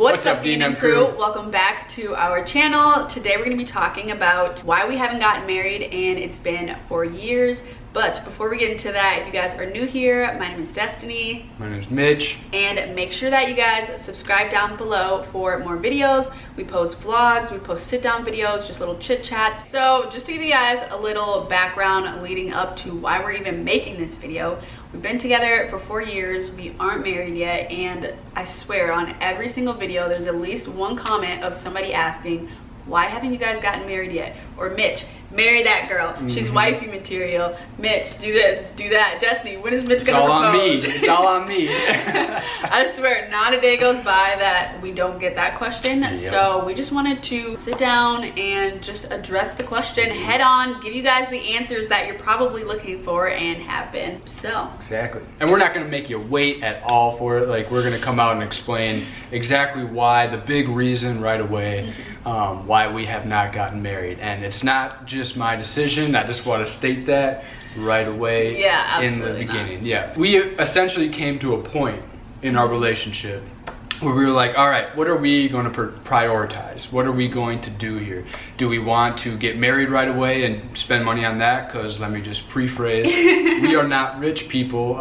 What's up, Dean and crew? Welcome back to our channel. Today we're going to be talking about why we haven't gotten married, and it's been 4 years. But before we get into that, if you guys are new here, my name is Destiny. My name is Mitch. And make sure that you guys subscribe down below for more videos. We post vlogs, we post sit-down videos, just little chit-chats. So just to give you guys a little background leading up to why we're even making this video, we've been together for 4 years, we aren't married yet, and I swear on every single video there's at least one comment of somebody asking, why haven't you guys gotten married yet? Or Mitch, marry that girl. She's wifey material. Mitch, do this, do that. Destiny, when is Mitch gonna propose? It's all on me. I swear, not a day goes by that we don't get that question. Yep. So we just wanted to sit down and just address the question head on, give you guys the answers that you're probably looking for and have been. So exactly. And we're not gonna make you wait at all for it. Like, we're gonna come out and explain exactly why, the big reason right away, why we have not gotten married. And it's not just my decision. I just want to state that right away in the beginning. Yeah, we essentially came to a point in our relationship where we were like, all right, what are we going to prioritize? What are we going to do here? Do we want to get married right away and spend money on that? Because let me just rephrase, we are not rich people.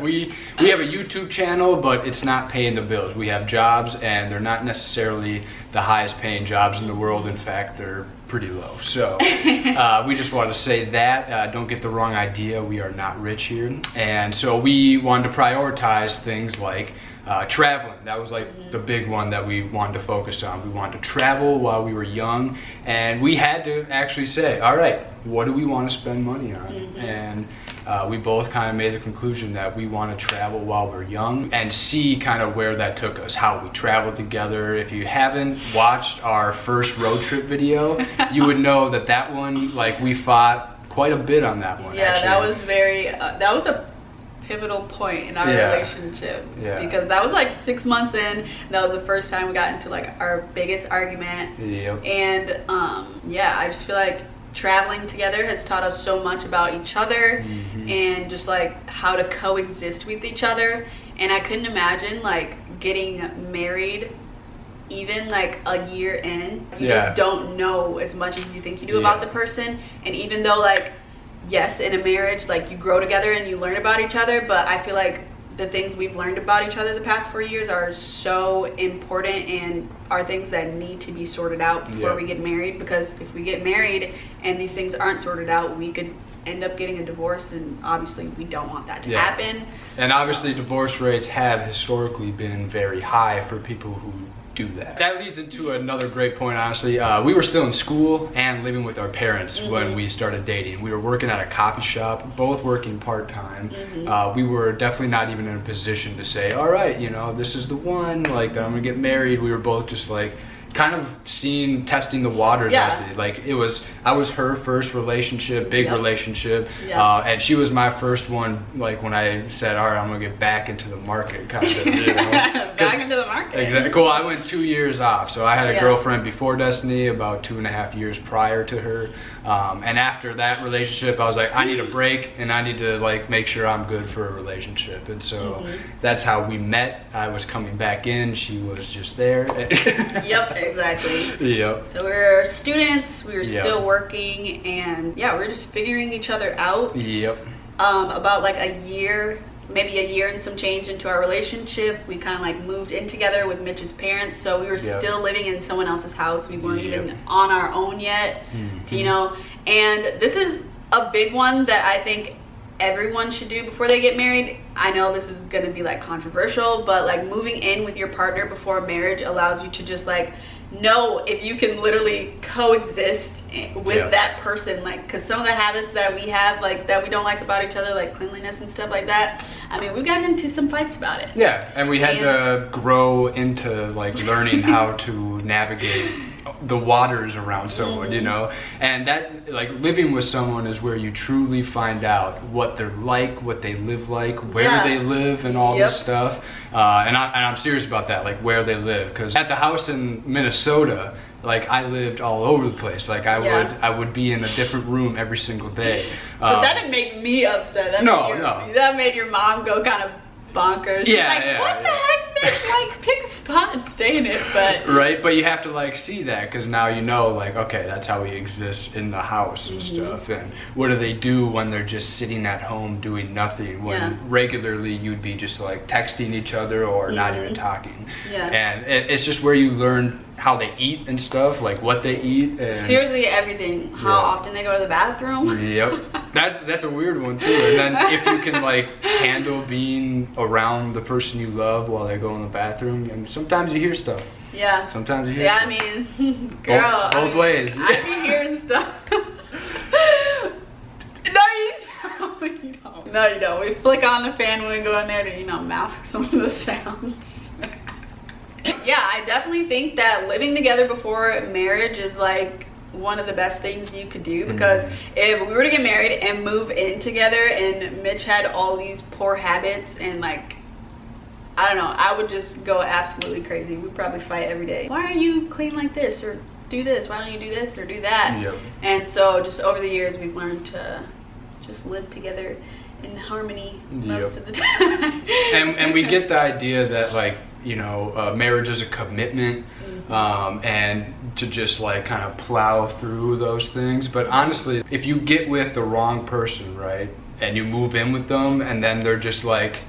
We have a YouTube channel, but it's not paying the bills. We have jobs, and they're not necessarily the highest paying jobs in the world. In fact, they're pretty low. So we just want to say that. Don't get the wrong idea. We are not rich here. And so we wanted to prioritize things like traveling. That was like the big one that we wanted to focus on. We wanted to travel while we were young, and we had to actually say, all right, what do we want to spend money on? And we both kind of made the conclusion that we want to travel while we're young and see kind of where that took us, how we traveled together. If you haven't watched our first road trip video, you would know that that one, like, we fought quite a bit on that one. Yeah, actually. That was very, that was a pivotal point in our relationship, because that was like 6 months in. That was the first time we got into like our biggest argument. And yeah, I just feel like traveling together has taught us so much about each other and just like how to coexist with each other. And I couldn't imagine like getting married even like a year in. You just don't know as much as you think you do about the person. And even though like, yes, in a marriage, like, you grow together and you learn about each other, but I feel like the things we've learned about each other the past 4 years are so important and are things that need to be sorted out before we get married. Because if we get married and these things aren't sorted out, we could end up getting a divorce, and obviously we don't want that to happen. And obviously divorce rates have historically been very high for people who do that. That leads into another great point, honestly. We were still in school and living with our parents when we started dating. We were working at a coffee shop, both working part-time. We were definitely not even in a position to say, all right, you know, this is the one, like, that I'm gonna get married. We were both just like kind of testing the waters. Honestly. Like, I was her first relationship, big relationship, and she was my first one, like, when I said, all right, I'm gonna get back into the market, kind of, you know. Back into the market. Exactly. Cool. I went 2 years off, so I had a girlfriend before Destiny, about 2.5 years prior to her, and after that relationship I was like, I need a break, and I need to like make sure I'm good for a relationship. And so that's how we met. I was coming back in, she was just there. Yep, exactly. So we were students, we were still working, and we were just figuring each other out. About like a year, maybe a year and some change into our relationship, we kind of like moved in together with Mitch's parents. So we were still living in someone else's house. We weren't even on our own yet, you know. And this is a big one that I think everyone should do before they get married. I know this is gonna be like controversial, but like moving in with your partner before marriage allows you to just like know if you can literally coexist with that person. Like, because some of the habits that we have, like, that we don't like about each other, like cleanliness and stuff like that, I mean, we've gotten into some fights about it. And we had to grow into like learning how to navigate the waters around someone, you know. And that, like, living with someone is where you truly find out what they're like, what they live like, where they live, and all this stuff. And I'm serious about that, like where they live, because at the house in Minnesota, like, I lived all over the place. Like, I would be in a different room every single day. But that didn't make me upset. That made your mom go kind of bonkers. She's like, what the heck, Like, pick a spot and stay in it, but... Right, but you have to, like, see that, because now you know, like, okay, that's how he exists in the house and stuff. And what do they do when they're just sitting at home doing nothing, when regularly you'd be just, like, texting each other or not even talking. And it's just where you learn how they eat and stuff, like what they eat. And seriously, everything. How often they go to the bathroom. Yep. That's a weird one too. And then if you can like handle being around the person you love while they go in the bathroom, and sometimes you hear stuff. Yeah. Sometimes you hear stuff. I mean, girl. Both ways. I be hearing stuff. No, you don't. No, you don't. We flick on the fan when we go in there to, you know, mask some of the sounds. Yeah, I definitely think that living together before marriage is like one of the best things you could do, because if we were to get married and move in together and Mitch had all these poor habits and like, I don't know, I would just go absolutely crazy. We'd probably fight every day. Why are you clean like this, or do this? Why don't you do this or do that? And so just over the years we've learned to just live together in harmony most of the time. And we get the idea that like, you know, marriage is a commitment, and to just like kind of plow through those things. But honestly, if you get with the wrong person, right, and you move in with them and then they're just like,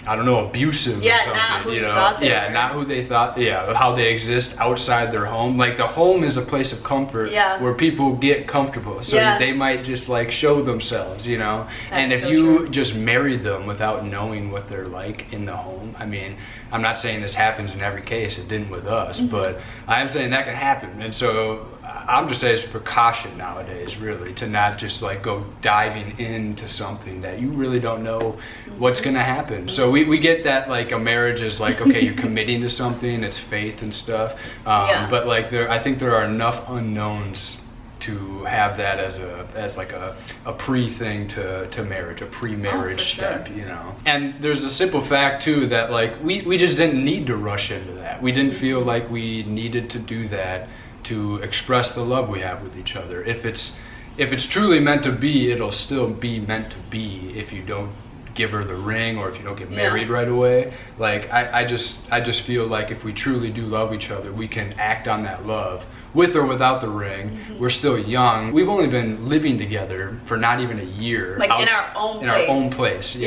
I don't know, abusive or something, not who you know, thought they were. not who they thought, how they exist outside their home. Like the home is a place of comfort where people get comfortable, so they might just like show themselves, you know. And if you just marry them without knowing what they're like in the home, I mean, I'm not saying this happens in every case, it didn't with us, but I am saying that can happen. And so I'm just saying it's precaution nowadays, really, to not just like go diving into something that you really don't know what's gonna happen. So we get that like a marriage is like, okay, you're committing to something, it's faith and stuff, but like I think there are enough unknowns to have that as like a pre-thing to marriage, a pre-marriage step, you know. And there's a simple fact too that like we just didn't need to rush into that. We didn't feel like we needed to do that to express the love we have with each other. If it's truly meant to be, it'll still be meant to be if you don't give her the ring or if you don't get married right away. Like I just feel like if we truly do love each other, we can act on that love with or without the ring. We're still young. We've only been living together for not even a year. Like in our own place.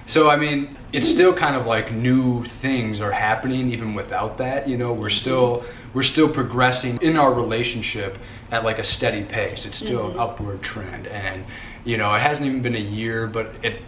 So I mean, it's still kind of like new things are happening even without that, you know. We're still progressing in our relationship at like a steady pace. It's still an upward trend, and you know, it hasn't even been a year, but it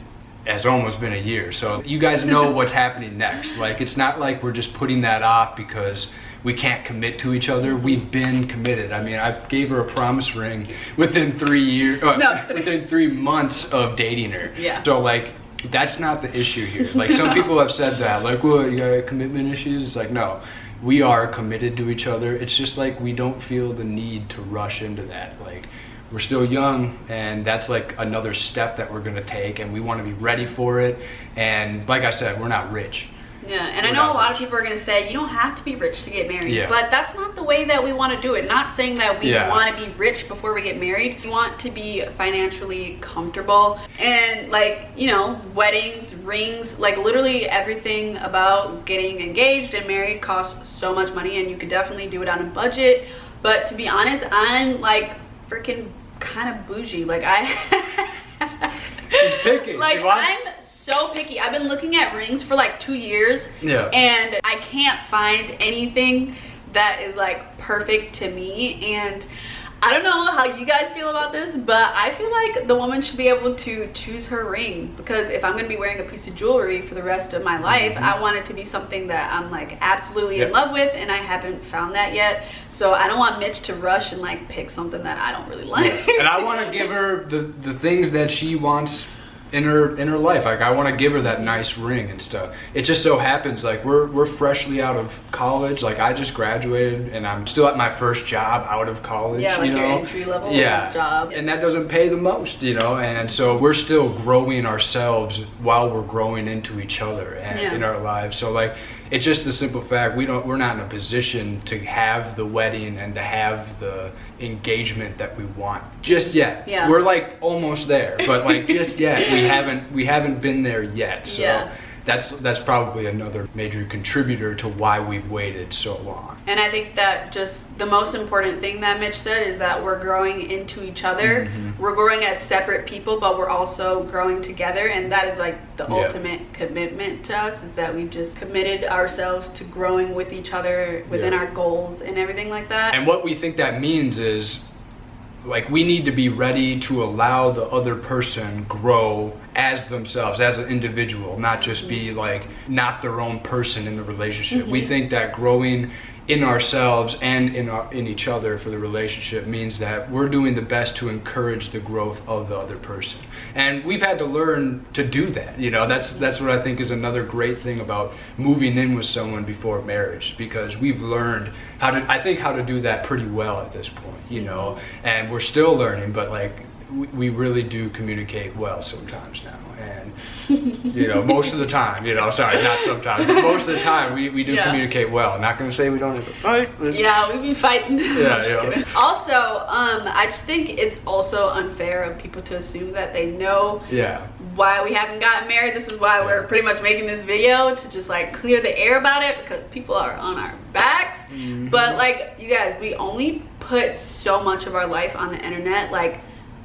has almost been a year. So you guys know what's happening next. Like it's not like we're just putting that off because we can't commit to each other. We've been committed. I mean, I gave her a promise ring within 3 years, within 3 months of dating her. So like, that's not the issue here. Like some people have said that, like, well, you got commitment issues. It's like, no, we are committed to each other. It's just like we don't feel the need to rush into that. Like we're still young, and that's like another step that we're gonna take, and we want to be ready for it. And like I said, we're not rich. And I know a lot of people are going to say, you don't have to be rich to get married. But that's not the way that we want to do it. Not saying that we want to be rich before we get married. We want to be financially comfortable. And like, you know, weddings, rings, like literally everything about getting engaged and married costs so much money, and you could definitely do it on a budget. But to be honest, I'm like freaking kind of bougie. Like she's picky. Like I'm so picky. I've been looking at rings for like 2 years, and I can't find anything that is like perfect to me. And I don't know how you guys feel about this, but I feel like the woman should be able to choose her ring, because if I'm going to be wearing a piece of jewelry for the rest of my life, I want it to be something that I'm like absolutely in love with, and I haven't found that yet. So I don't want Mitch to rush and like pick something that I don't really like. And I want to give her the things that she wants in her life. Like I want to give her that nice ring and stuff. It just so happens like we're freshly out of college. Like I just graduated and I'm still at my first job out of college. Yeah, like you know? Your entry-level job. And that doesn't pay the most, you know. And so we're still growing ourselves while we're growing into each other and in our lives. So like, it's just the simple fact we're not in a position to have the wedding and to have the engagement that we want just yet. We're like almost there, but like just yet we haven't been there yet. So that's probably another major contributor to why we've waited so long. And I think that just the most important thing that Mitch said is that we're growing into each other. We're growing as separate people, but we're also growing together, and that is like the ultimate commitment to us, is that we've just committed ourselves to growing with each other within our goals and everything like that. And what we think that means is, like, we need to be ready to allow the other person grow as themselves, as an individual, not just be like not their own person in the relationship. We think that growing in ourselves and in each other for the relationship means that we're doing the best to encourage the growth of the other person. And we've had to learn to do that. You know, that's what I think is another great thing about moving in with someone before marriage, because we've learned how to do that pretty well at this point, you know, and we're still learning, but like we really do communicate well sometimes now. And you know, most of the time, you know, sorry, not sometimes, but most of the time we do communicate well. I'm not gonna say we don't ever fight, but yeah, we be fighting. Yeah. Also, I just think it's also unfair of people to assume that they know why we haven't gotten married. This is why we're pretty much making this video, to just like clear the air about it, because people are on our backs. But like, you guys, we only put so much of our life on the internet, like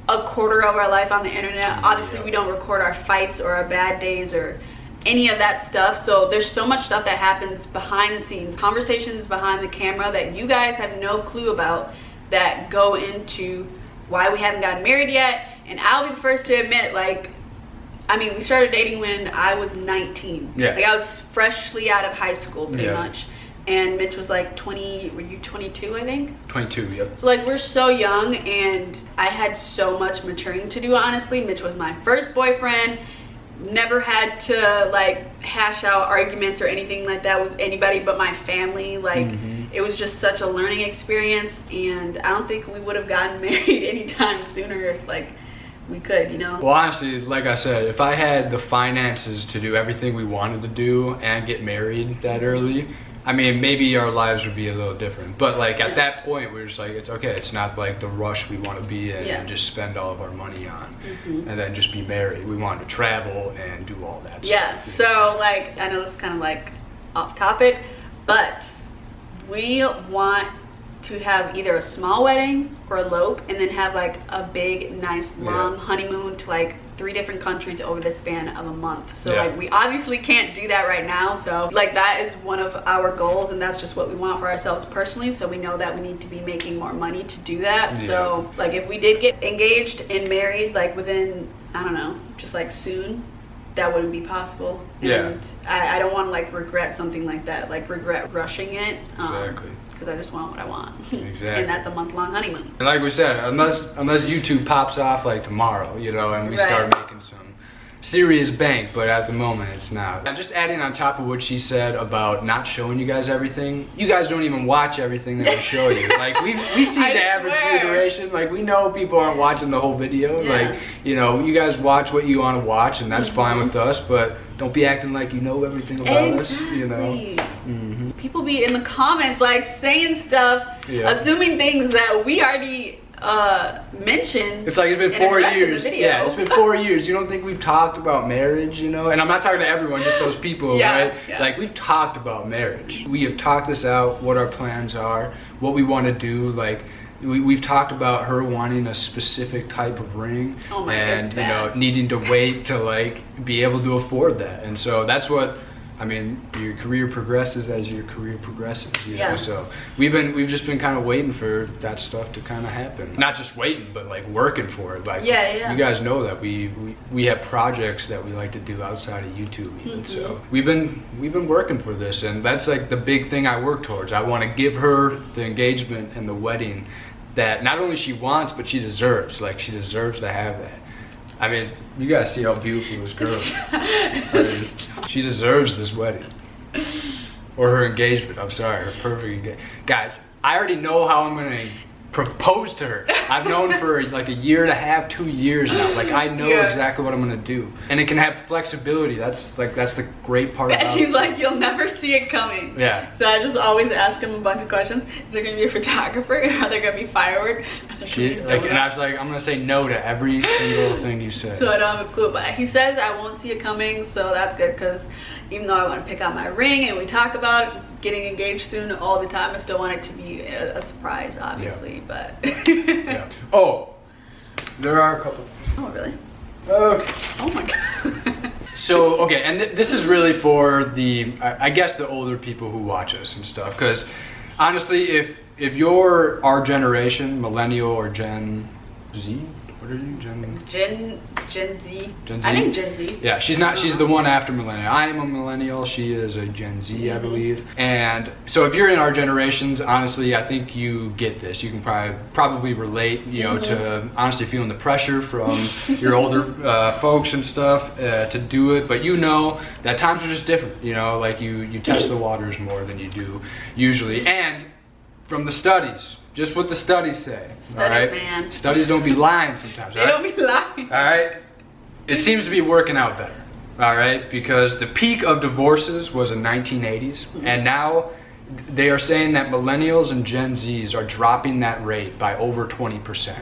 a quarter of our life on the internet. Obviously we don't record our fights or our bad days or any of that stuff, so there's so much stuff that happens behind the scenes, conversations behind the camera that you guys have no clue about, that go into why we haven't gotten married yet. And I'll be the first to admit, like, I mean, we started dating when I was 19. Like, I was freshly out of high school pretty much. And Mitch was like 20, were you 22, I think? 22, yep. So like, we're so young, and I had so much maturing to do, honestly. Mitch was my first boyfriend. Never had to like hash out arguments or anything like that with anybody but my family. Like, it was just such a learning experience, and I don't think we would have gotten married anytime sooner if like we could, you know? Well, honestly, like I said, if I had the finances to do everything we wanted to do and get married that early, I mean, maybe our lives would be a little different. But like at that point, we're just like, it's okay. It's not like the rush we want to be in and just spend all of our money on and then just be married. We want to travel and do all that stuff. So like, I know this is kind of like off topic, but we want to have either a small wedding or elope, and then have like a big, nice, long honeymoon to like 3 different countries over the span of a month. So like, we obviously can't do that right now. So like, that is one of our goals, and that's just what we want for ourselves personally. So we know that we need to be making more money to do that. So like, if we did get engaged and married like within, I don't know, just like soon, that wouldn't be possible. And I don't want to like regret something like that, like regret rushing it. Exactly. Because I just want what I want. Exactly. And that's a month-long honeymoon. And like we said, unless YouTube pops off like tomorrow, you know, and we start making some serious bank, but at the moment it's not. And just adding on top of what she said about not showing you guys everything, you guys don't even watch everything that we show you. Like, we see the average view duration. Like, we know people aren't watching the whole video. Like, you know, you guys watch what you want to watch, and that's fine with us, but don't be acting like you know everything about us, you know. People be in the comments like saying stuff, assuming things that we already mentioned. It's like, it's been 4 years. Yeah, it's been 4 years. You don't think we've talked about marriage, you know? And I'm not talking to everyone, just those people, right? Like, we've talked about marriage. We have talked this out, what our plans are, what we want to do. Like, we've talked about her wanting a specific type of ring, and you know, needing to wait to like be able to afford that. And so that's what, I mean, your career progresses as your career progresses, you know? So we've just been kind of waiting for that stuff to kind of happen. Not just waiting, but like working for it. Like, you guys know that we have projects that we like to do outside of YouTube even. So we've been working for this, and that's like the big thing I work towards. I want to give her the engagement and the wedding that not only she wants, but she deserves. Like, she deserves to have that. I mean, you guys see how beautiful this girl is. I mean, she deserves this wedding. Or her engagement, I'm sorry, her perfect engagement. Guys, I already know how I'm gonna proposed to her. I've known for like a year and a half, 2 years now. Like I know exactly what I'm gonna do, and it can have flexibility. That's the great part about it. He's like, you'll never see it coming. Yeah. So I just always ask him a bunch of questions. Is there gonna be a photographer? Are there gonna be fireworks? And I was like, I'm gonna say no to every single thing you said. So I don't have a clue, but he says I won't see it coming, so that's good, because even though I want to pick out my ring and we talk about getting engaged soon all the time, I still want it to be a surprise, obviously. But oh, there are a couple. Oh, really? Okay. Oh my god. So okay, and this is really for the I guess the older people who watch us and stuff, because honestly, if you're our generation, millennial or Gen Z, what are you, Gen Z? Gen Z? I think Gen Z. Yeah, she's the one after millennial. I am a millennial, she is a Gen Z, I believe. And so if you're in our generations, honestly, I think you get this. You can probably relate, you know, to honestly feeling the pressure from your older folks and stuff to do it. But you know that times are just different, you know, like you test the waters more than you do usually. And from the studies, just what the studies say. Studies, all right? man. Studies don't be lying sometimes. They don't be lying. All right? It seems to be working out better. All right? Because the peak of divorces was in 1980s. And now they are saying that millennials and Gen Zs are dropping that rate by over 20%.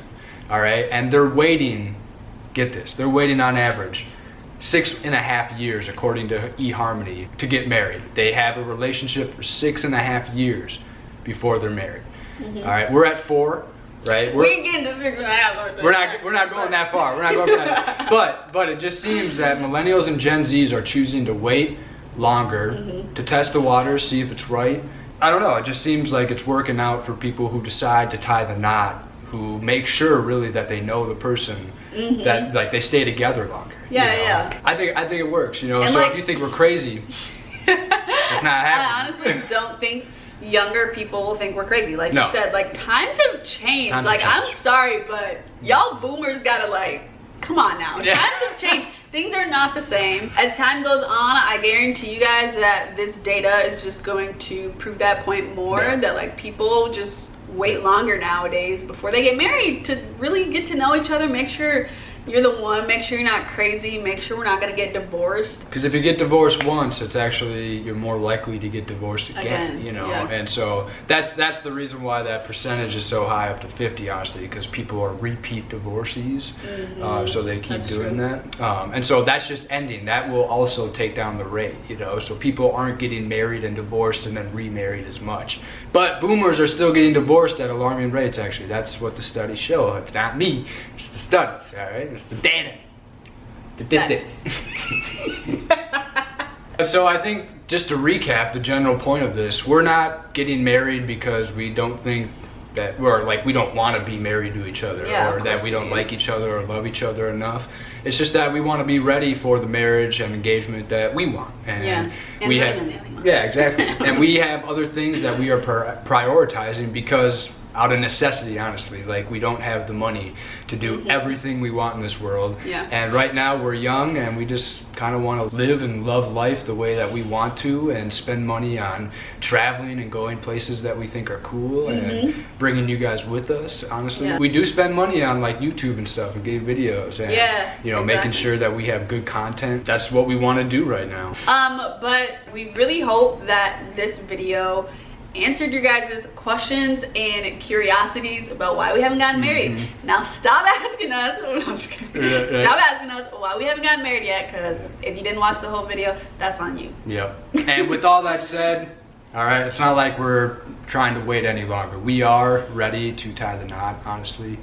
All right? And they're waiting, get this, they're waiting on average 6.5 years, according to eHarmony, to get married. They have a relationship for 6.5 years before they're married. All right, we're at 4, right? We ain't getting to 6.5. We're not going that far. We're not going that far. But it just seems that millennials and Gen Zs are choosing to wait longer to test the waters, see if it's right. I don't know. It just seems like it's working out for people who decide to tie the knot, who make sure really that they know the person, that like they stay together longer. Yeah, you know? yeah. I think it works. You know, and so like, if you think we're crazy, it's not happening. I honestly don't think younger people will think we're crazy. Like you said, like times have changed. I'm sorry, but y'all boomers gotta like, come on now. Times have changed. Things are not the same. As time goes on, I guarantee you guys that this data is just going to prove that point more, that like people just wait longer nowadays before they get married to really get to know each other, make sure you're the one, make sure you're not crazy, make sure we're not going to get divorced. Because if you get divorced once, it's actually, you're more likely to get divorced again, you know. And so that's the reason why that percentage is so high, up to 50, honestly, because people are repeat divorcees, so they keep doing that. And so that's just ending. That will also take down the rate, you know, so people aren't getting married and divorced and then remarried as much. But boomers are still getting divorced at alarming rates, actually. That's what the studies show. It's not me, it's the studies, all right? It's the data. So I think, just to recap the general point of this, we're not getting married because we don't think that, or like we don't want to be married to each other, or that we don't like each other or love each other enough. It's just that we want to be ready for the marriage and engagement that we want. And we have, exactly. And we have other things that we are prioritizing because out of necessity, honestly. Like, we don't have the money to do everything we want in this world. And right now we're young and we just kind of want to live and love life the way that we want to, and spend money on traveling and going places that we think are cool, and bringing you guys with us, honestly. We do spend money on like YouTube and stuff, and getting videos, and you know, making sure that we have good content. That's what we want to do right now. But we really hope that this video answered your guys' questions and curiosities about why we haven't gotten married. Now stop asking us, stop asking us why we haven't gotten married yet, because if you didn't watch the whole video, that's on you. And with all that said, all right, it's not like we're trying to wait any longer. We are ready to tie the knot, honestly.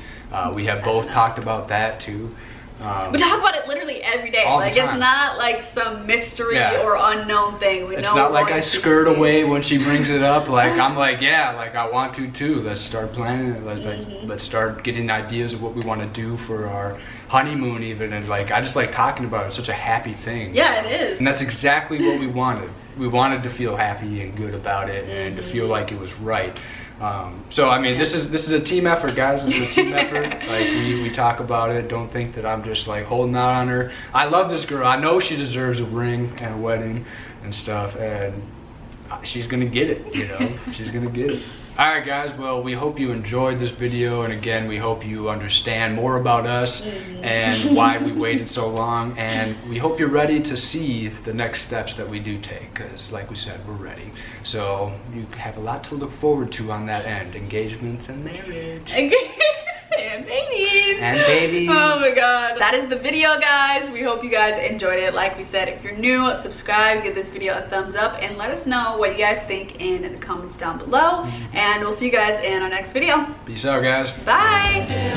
We have both talked about that too. We talk about it literally every day. Like, it's not like some mystery or unknown thing. It's not like I skirt away when she brings it up. Like, I'm like, yeah, like I want to too. Let's start planning it. Let's start getting ideas of what we want to do for our honeymoon even. And like, I just like talking about it. It's such a happy thing. Yeah, it is. And that's exactly what we wanted. We wanted to feel happy and good about it, and to feel like it was right. So I mean, this is a team effort, guys. This is a team effort. Like, we talk about it. Don't think that I'm just like holding out on her. I love this girl. I know she deserves a ring and a wedding and stuff, and she's gonna get it, you know. She's gonna get it. Alright guys, well, we hope you enjoyed this video, and again, we hope you understand more about us and why we waited so long, and we hope you're ready to see the next steps that we do take, because like we said, we're ready. So you have a lot to look forward to on that end. Engagements and marriage. And babies. And babies. Oh my god. That is the video, guys. We hope you guys enjoyed it. Like we said, if you're new, subscribe, give this video a thumbs up, and let us know what you guys think in the comments down below. And we'll see you guys in our next video. Peace out, guys. Bye.